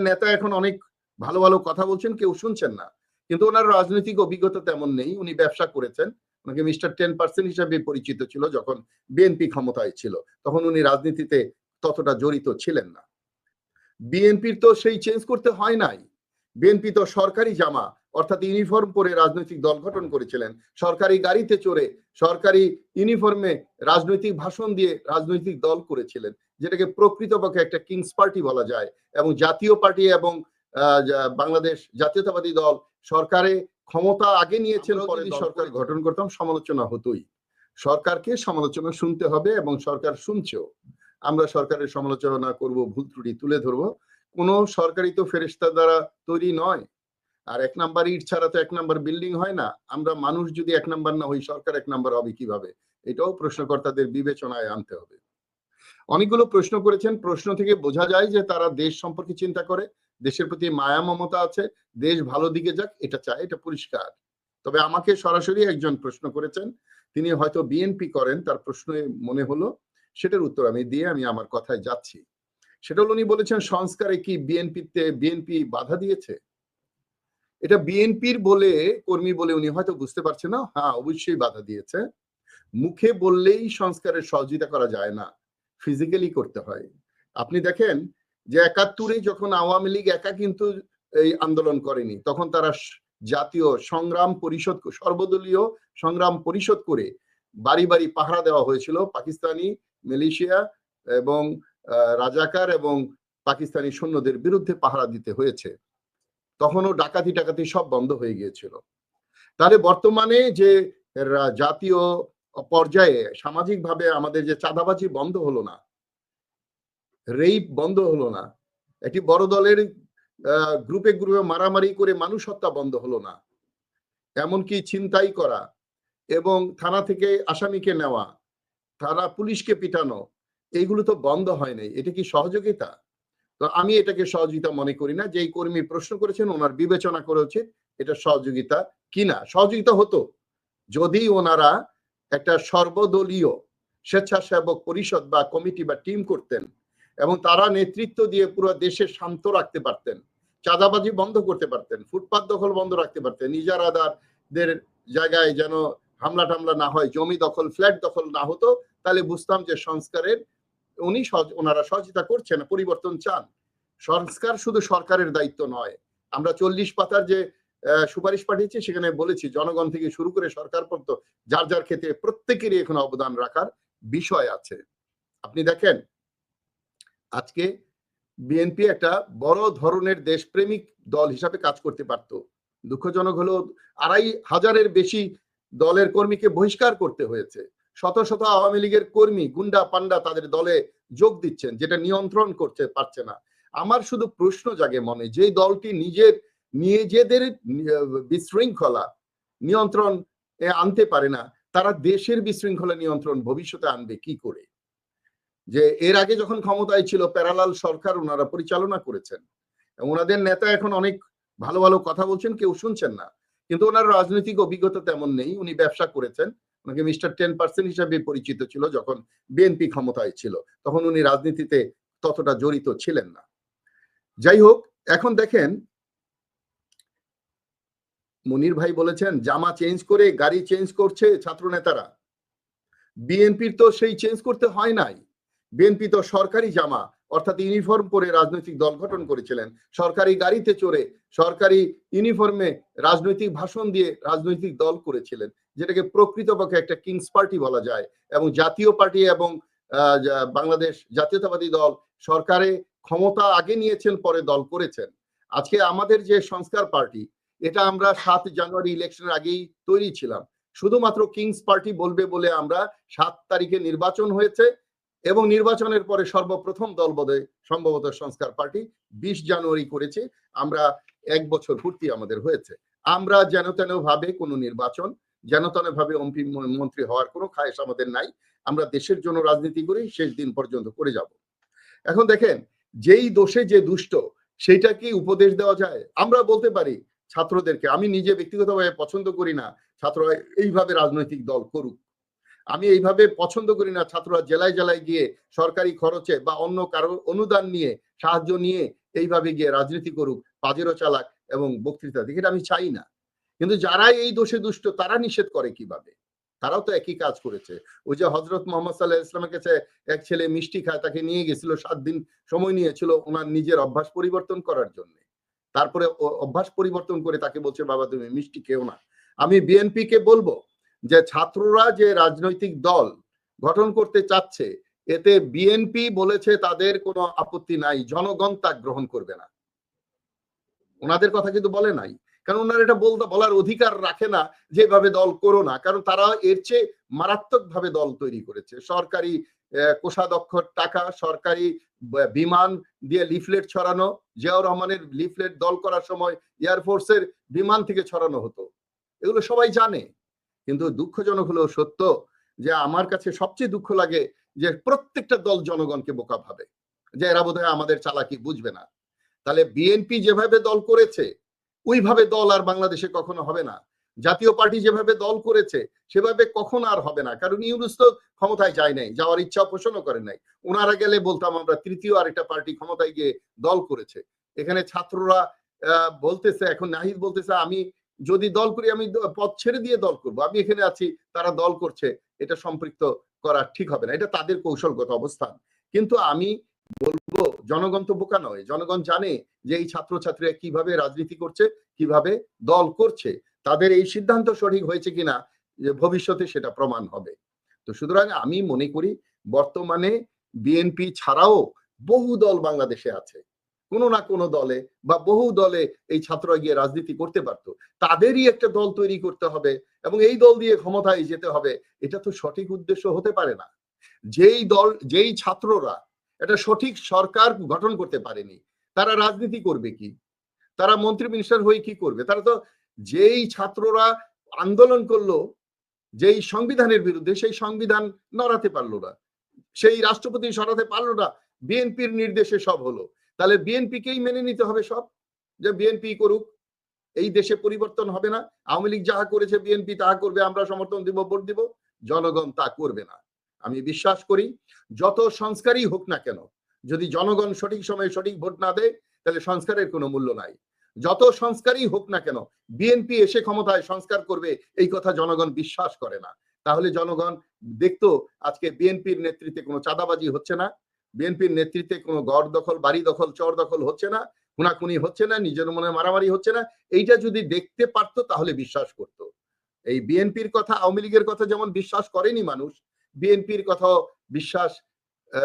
নেতা এখন অনেক ভালো ভালো কথা বলছেন, কেউ শুনছেন না, কিন্তু ওনার রাজনৈতিক অভিজ্ঞতা তেমন নেই। উনি ব্যবসা করেছেন, ওনাকে মিস্টার 10% হিসাবে পরিচিত ছিল যখন বিএনপি ক্ষমতায় ছিল, তখন উনি রাজনীতিতে ততটা জড়িত ছিলেন না। বিএনপির তো সেই চেঞ্জ করতে হয় নাই। বিএনপি তো সরকারি জামা অর্থাৎ ইউনিফর্ম পরে রাজনৈতিক দল গঠন করেছিলেন, সরকারি গাড়িতে চড়ে সরকারি ইউনিফর্মে রাজনৈতিক ভাষণ দিয়ে রাজনৈতিক দল করেছিলেন, যেটাকে প্রকৃতপক্ষে একটা কিংস পার্টি বলা যায়। এবং জাতীয় পার্টি এবং বাংলাদেশ জাতীয়তাবাদী দল সরকারে ক্ষমতা আগে নিয়েছেন, পরে সরকার গঠন করতাম, সমালোচনা হতোই। সরকারকে সমালোচনা শুনতে হবে এবং সরকার শুনছেও। আমরা সরকারের সমালোচনা করব, ভুল ত্রুটি তুলে ধরবো। কোন সরকারি তো ফেরেশতা দ্বারা তৈরি নয়, আর 1 নাম্বার ইট ছাড়া তো 1 নাম্বার বিল্ডিং হয় না। আমরা মানুষ যদি 1 নাম্বার না হই, সরকার 1 নাম্বার হবে কিভাবে? এটাও প্রশ্নকর্তাদের বিবেচনায় আনতে হবে। অনেকগুলো প্রশ্ন করেছেন, প্রশ্ন থেকে বোঝা যায় যে তারা দেশ সম্পর্কে চিন্তা করে, দেশের প্রতি মায়া মমতা আছে, দেশ ভালো দিকে যাক এটা চায়, এটা পরিষ্কার। তবে আমাকে সরাসরি একজন প্রশ্ন করেছেন, তিনি হয়তো বিএনপি করেন, তার প্রশ্নে মনে হলো, সেটার উত্তর আমি দিয়ে আমি আমার কথায় যাচ্ছি। সেটা হলো, উনি বলেছেন সংস্কারে কি বিএনপি বাধা দিয়েছে? এটা বিএনপির বলে কর্মী বলে উনি হয়তো বুঝতে পারছেন না। হ্যাঁ, অবশ্যই বাধা দিয়েছে। মুখে বললেই সংস্কারের সহযোগিতা করা যায় না, ফিজিক্যালি করতে হয়। আপনি দেখেন যে ৭১-এ যখন আওয়ামী লীগ একা কিন্তু এই আন্দোলন করেনি, তখন তারা জাতীয় সংগ্রাম পরিষদ, সর্বদলীয় সংগ্রাম পরিষদ করে বাড়ি বাড়ি পাহারা দেওয়া হয়েছিল। পাকিস্তানি মিলিশিয়া এবং রাজাকার এবং পাকিস্তানি সৈন্যদের বিরুদ্ধে পাহারা দিতে হয়েছে। তখনও ডাকাতি টাকাতি সব বন্ধ হয়ে গিয়েছিল। তাহলে বর্তমানে যে জাতীয় পর্যায়ে সামাজিকভাবে আমাদের যে চাঁদাবাজি বন্ধ হলো না, রেপ বন্ধ হলো না, একটি বড় দলের গ্রুপে গ্রুপে মারামারি করে মানুষ হত্যা বন্ধ হলো না, এমনকি ছিনতাই করা এবং থানা থেকে আসামিকে নেওয়া, থানা পুলিশকে পিটানো, এইগুলো তো বন্ধ হয় নাই। এটা কি সহযোগিতা? তো আমি এটাকে সহযোগিতা মনে করি না। যেই কর্মী প্রশ্ন করেছেন ওনার বিবেচনা করা উচিত এটা সহযোগিতা কিনা। সহযোগিতা হতো যদি ওনারা একটা সর্বদলীয় স্বেচ্ছাসেবক পরিষদ বা কমিটি বা টিম করতেন এবং তারা নেতৃত্ব দিয়ে পুরো দেশে শান্ত রাখতে পারতেন, চাঁদাবাজি বন্ধ করতে পারতেন, ফুটপাত দখল বন্ধ রাখতে পারতেন, ইজারাদারদের জায়গায় যেন হামলা টামলা না হয়, জমি দখল ফ্ল্যাট দখল না হতো, তাহলে বুঝতাম যে সংস্কারের ওনারা সহযোগিতা করছেন, পরিবর্তন চান। সংস্কার শুধু সরকারের দায়িত্ব নয়। আমরা 40 পাতার যে সুপারিশ পাঠিয়েছি সেখানে বলেছি জনগণ থেকে শুরু করে সরকার পর্যন্ত যার যার ক্ষেত্রে প্রত্যেকেরই এখন অবদান রাখার বিষয় আছে। আপনি দেখেন আজকে বিএনপি একটা বড় ধরনের দেশপ্রেমিক দল হিসাবে কাজ করতে পারত। দুঃখজনক হলো ২৫০০-এর বেশি দলের কর্মীকে বহিষ্কার করতে হয়েছে। শত শত আওয়ামী লীগের কর্মী গুন্ডা পান্ডা তাদের দলে যোগ দিচ্ছেন, যেটা নিয়ন্ত্রণ করতে পারছে না। আমার শুধু প্রশ্ন জাগে মনে, যে দলটি নিজেদের বিশৃঙ্খলা নিয়ন্ত্রণ আনতে পারে না, তারা দেশের বিশৃঙ্খলা নিয়ন্ত্রণ ভবিষ্যতে আনবে কি করে? যে এর আগে যখন ক্ষমতায় ছিল প্যারালাল সরকার ওনারা পরিচালনা করেছেন, ওনাদের নেতা এখন অনেক ভালো ভালো কথা বলছেন, কেউ শুনছেন না, কিন্তু ওনার রাজনৈতিক অভিজ্ঞতা তেমন নেই। উনি ব্যবসা করেছেন, ওনাকে মিস্টার 10% হিসাবে পরিচিত ছিল যখন বিএনপি ক্ষমতায় ছিল, তখন উনি রাজনীতিতে ততটা জড়িত ছিলেন না। যাই হোক, এখন দেখেন মনির ভাই বলেছেন জামা চেঞ্জ করে গাড়ি চেঞ্জ করছে ছাত্র নেতারা। বিএনপির তো সেই চেঞ্জ করতে হয় নাই। বিএনপি তো সরকারি জামা অর্থাৎ ইউনিফর্ম পরে রাজনৈতিক দল গঠন করেছিলেন, সরকারি গাড়িতে চড়ে সরকারি ইউনিফর্মে রাজনৈতিক ভাষণ দিয়ে রাজনৈতিক দল করেছিলেন, যেটাকে প্রকৃতপক্ষে একটা কিংস পার্টি বলা যায়। এবং জাতীয় পার্টি এবং বাংলাদেশ জাতীয়তাবাদী দল সরকারে ক্ষমতা আগে নিয়েছেন, পরে দল করেছেন। আজকে আমাদের যে সংস্কার পার্টি, এটা আমরা ৭ জানুয়ারি ইলেকশনের আগেই তৈরি ছিলাম, শুধুমাত্র কিংস পার্টি বলবে বলে আমরা ৭ তারিখে নির্বাচন হয়েছে এবং নির্বাচনের পরে সর্বপ্রথম দল বোধহয় সম্ভবত সংস্কার পার্টি ২০ জানুয়ারি করেছে। আমরা ১ বছর পূর্তি আমাদের হয়েছে। আমরা যেন তেন ভাবে কোনো নির্বাচন, যেন তেন ভাবে এমপি মন্ত্রী হওয়ার কোনো খায়েশ আমাদের নাই। আমরা দেশের জন্য রাজনীতি করি, শেষ দিন পর্যন্ত করে যাব। এখন দেখেন যেই দোষে যে দুষ্ট, সেইটা কি উপদেশ দেওয়া যায়? আমরা বলতে পারি ছাত্রদেরকে, আমি নিজে ব্যক্তিগতভাবে পছন্দ করি না ছাত্ররা এইভাবে রাজনৈতিক দল করুক। আমি এইভাবে পছন্দ করি না ছাত্ররা জেলায় জেলায় গিয়ে সরকারি খরচে বা অন্য কারো অনুদান নিয়ে সাহায্য নিয়ে এইভাবে গিয়ে রাজনীতি করুক, পাজেরো চালাক এবং বক্তৃতা দিক, এটা আমি চাই না। কিন্তু যারা এই দোষে দুষ্ট তারা নিষেধ করে কিভাবে? তারাও তো একই কাজ করেছে। ওই যে হযরত মুহাম্মদ সাল্লাল্লাহু আলাইহি ওয়াসাল্লামের কাছে এক ছেলে মিষ্টি খায়, তাকে নিয়ে গেছিল, ৭ দিন সময় নিয়েছিল ওনার নিজের অভ্যাস পরিবর্তন করার জন্য। তারপরে অভ্যাস পরিবর্তন করে তাকে বলছে, বাবা তুমি মিষ্টি খেও না। আমি বিএনপি কে বলবো যে ছাত্ররা যে রাজনৈতিক দল গঠন করতে চাচ্ছে, এতে বিএনপি বলেছে তাদের কোনো আপত্তি নাই, জনগণ তা গ্রহণ করবে না। ওনাদের কথা কিন্তু বলে নাই, কারণ ওনারা এটা বলার অধিকার রাখে না যেভাবে দল করো না, কারণ তারা এর চেয়ে মারাত্মক ভাবে দল তৈরি করেছে। সরকারি কোষাধ্যক্ষ টাকা, সরকারি বিমান দিয়ে লিফলেট ছড়ানো, জিয়াউর রহমানের লিফলেট দল করার সময় এয়ারফোর্সের বিমান থেকে ছড়ানো হতো, এগুলো সবাই জানে। কিন্তু দুঃখজনক হলেও সত্য যে আমার কাছে সবচেয়ে দুঃখ লাগে যে প্রত্যেকটা দল জনগণকে বোকা ভাবে, যে এরা বোধহয় আমাদের চালাকি বুঝবে না। তাহলে বিএনপি যেভাবে দল করেছে ওইভাবে দল আর বাংলাদেশে কখনো হবে না। জাতীয় পার্টি যেভাবে দল করেছে সেভাবে কখনো আর হবে না, কারণ ইউনূস তো ক্ষমতায় যায় নাই, যাওয়ার ইচ্ছা পোষণও করেন নাই। ওনারা গেলে বলতাম আমরা তৃতীয় আরেকটা পার্টি ক্ষমতায় গিয়ে দল করেছে। এখানে ছাত্ররা বলতেছে, এখন নাহিদ বলতেছে আমি যদি দল করি আমি পদ ছেড়ে দিয়ে দল করব, আমি এখানে আছি তারা দল করছে, এটা সম্পৃক্ত করা ঠিক হবে না, এটা তাদের কৌশলগত অবস্থান। কিন্তু আমি বলবো জনগণ তো বোকা নয়, জনগণ জানে যে এই ছাত্রছাত্রীরা কিভাবে রাজনীতি করছে, কিভাবে দল করছে, তাদের এই সিদ্ধান্ত সঠিক হয়েছে কিনা ভবিষ্যতে সেটা প্রমাণ হবে। তো সুতরাং আমি মনে করি বর্তমানে বিএনপি ছাড়াও বহু দল বাংলাদেশে আছে, কোনো না কোনো দলে বা বহু দলে এই ছাত্ররা গিয়ে রাজনীতি করতে পারতো, তাদেরই একটা দল তৈরি করতে হবে এবং এই দল দিয়ে ক্ষমতায় যেতে হবে। এটা তো সঠিক উদ্দেশ্য হতে পারে না। যেই ছাত্ররা একটা সঠিক সরকার গঠন করতে পারেনি, তারা রাজনীতি করবে কি? তারা মন্ত্রী মিনিস্টার হয়ে কি করবে? তারা তো, যেই ছাত্ররা আন্দোলন করলো যেই সংবিধানের বিরুদ্ধে, সেই সংবিধান নড়াতে পারলো না, সেই রাষ্ট্রপতি সরাতে পারলো না, বিএনপির নির্দেশে সব হলো। তাহলে বিএনপিকেই মেনে নিতে হবে সব, যে বিএনপি করুক, এই দেশে পরিবর্তন হবে না। আওয়ামী লীগ যাহা করেছে বিএনপি তাহা করবে, আমরা সমর্থন দিব, ভোট দিব, জনগণ তা করবে না। আমি বিশ্বাস করি যত সংস্কারই হোক না কেন, যদি জনগণ সঠিক সময়ে সঠিক ভোট না দেয় তাহলে সংস্কারের কোনো মূল্য নাই। যত সংস্কারই হোক না কেন, বিএনপি এসে ক্ষমতায় সংস্কার করবে এই কথা জনগণ বিশ্বাস করে না। তাহলে জনগণ দেখতো আজকে বিএনপির নেতৃত্বে কোনো চাঁদাবাজি হচ্ছে না, বিএনপির নেতৃত্বে কোনো গড় দখল, বাড়ি দখল, চর দখল হচ্ছে না, খুনাখুনি হচ্ছে না, নিজের মনে মারামারি হচ্ছে না। এইটা যদি দেখতে পারতো তাহলে বিশ্বাস করত। এই বিএনপির কথা, আওয়ামী লীগের কথা যেমন বিশ্বাস করেনি মানুষ, বিএনপির কথাও বিশ্বাস,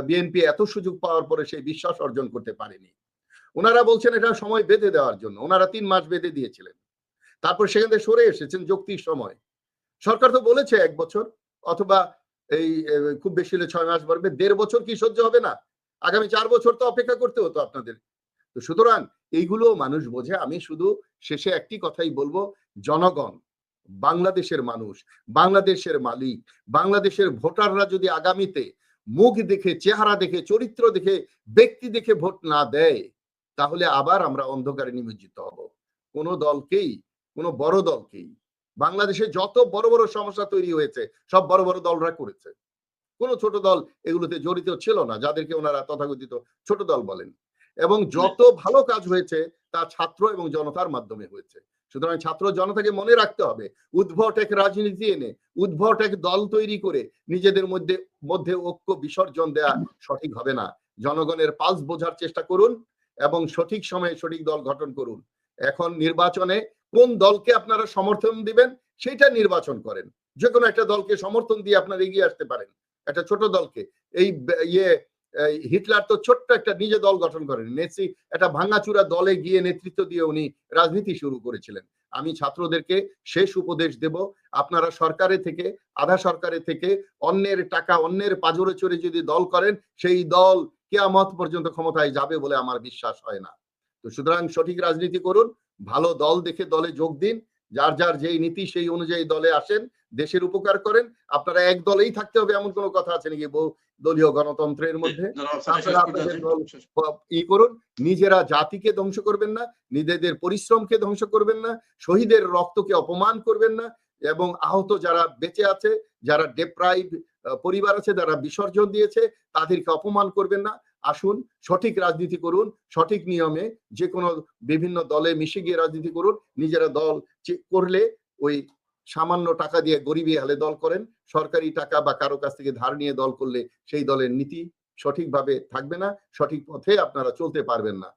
বিএনপি এত সুযোগ পাওয়ার পরে সেই বিশ্বাস অর্জন করতে পারেনি। ওনারা বলছেন এটা সময় বেঁধে দেওয়ার জন্য, ওনারা 3 মাস বেঁধে দিয়েছিলেন, তারপর সেখান থেকে সরে এসেছেন যৌক্তিক সময়। সরকার তো বলেছে 1 বছর অথবা এই খুব বেশি হলে 6 মাস বাড়বে, 1.5 বছর কি সহ্য হবে না? আগামী 4 বছর তো অপেক্ষা করতে হতো আপনাদের। তো সুতরাং এইগুলো মানুষ বোঝে। আমি শুধু শেষে একটি কথাই বলবো, জনগণ, বাংলাদেশের মানুষ, বাংলাদেশের মালিক, বাংলাদেশের ভোটাররা যদি আগামীতে মুখ দেখে, চেহারা দেখে, চরিত্র দেখে, ব্যক্তি দেখে ভোট না দেয়, তাহলে আবার আমরা অন্ধকারে নিমজ্জিত হব। কোন দলকেই, কোন বড় দলকেই, বাংলাদেশে যত বড় বড় সমস্যা তৈরি হয়েছে সব বড় বড় দলরা করেছে, কোন ছোট দল এগুলোতে জড়িত ছিল না, যাদেরকে ওনারা তথাকথিত ছোট দল বলেন। এবং যত ভালো কাজ হয়েছে তা ছাত্র এবং জনতার মাধ্যমে হয়েছে। সুতরাং ছাত্র জনতাকে মনে রাখতে হবে, উদ্ভট এক রাজনীতি এনে, উদ্ভট এক দল তৈরি করে নিজেদের মধ্যে ঐক্য বিসর্জন দেয়া সঠিক হবে না। জনগণের পালস বোঝার চেষ্টা করুন এবং সঠিক সময়ে সঠিক দল গঠন করুন। এখন নির্বাচনে কোন দলকে আপনারা সমর্থন দিবেন সেটা নির্বাচন করেন। যে কোনো একটা দলকে সমর্থন দিয়ে আপনারা এগিয়ে আসতে পারেন, একটা ছোট দলকে। এই হিটলার তো ছোট্ট একটা নিজে দল গঠন করেন, নেসি একটা ভাঙাচুরা দলে গিয়ে নেতৃত্ব দিয়ে উনি রাজনীতি শুরু করেছিলেন। আমি ছাত্রদেরকে শেষ উপদেশ দেব, আপনারা সরকারে থেকে, আধা সরকারে থেকে অন্যের টাকা, অন্যের পাজরে চড়ে যদি দল করেন, সেই দল কিয়ামত পর্যন্ত ক্ষমতায় যাবে বলে আমার বিশ্বাস হয় না। তো সুতরাং সঠিক রাজনীতি করুন, ভালো দল দেখে দলে যোগ দিন, যার যার যেই নীতি সেই অনুযায়ী দলে আসেন, দেশের উপকার করেন। আপনারা এক দলেই থাকতে হবে এমন কোনো কথা আছে নাকি বহু দলীয় গণতন্ত্রের মধ্যে? আপনারা আপনাদের দল করুন, নিজেরা জাতিকে ধ্বংস করবেন না, নিজেদের পরিশ্রমকে ধ্বংস করবেন না, শহীদের রক্তকে অপমান করবেন না, এবং আহত যারা বেঁচে আছে, যারা ডেপ্রাইভ পরিবার আছে, যারা বিসর্জন দিয়েছে, তাদেরকে অপমান করবেন না। আসুন সঠিক রাজনীতি করুন, সঠিক নিয়মে, যে কোনো বিভিন্ন দলে মিশে গিয়ে রাজনীতি করুন। নিজেরা দল করলে ওই সামান্য টাকা দিয়ে গরিবী হালে দল করেন, সরকারি টাকা বা কারো কাছ থেকে ধার নিয়ে দল করলে সেই দলের নীতি সঠিকভাবে থাকবে না, সঠিক পথে আপনারা চলতে পারবেন না।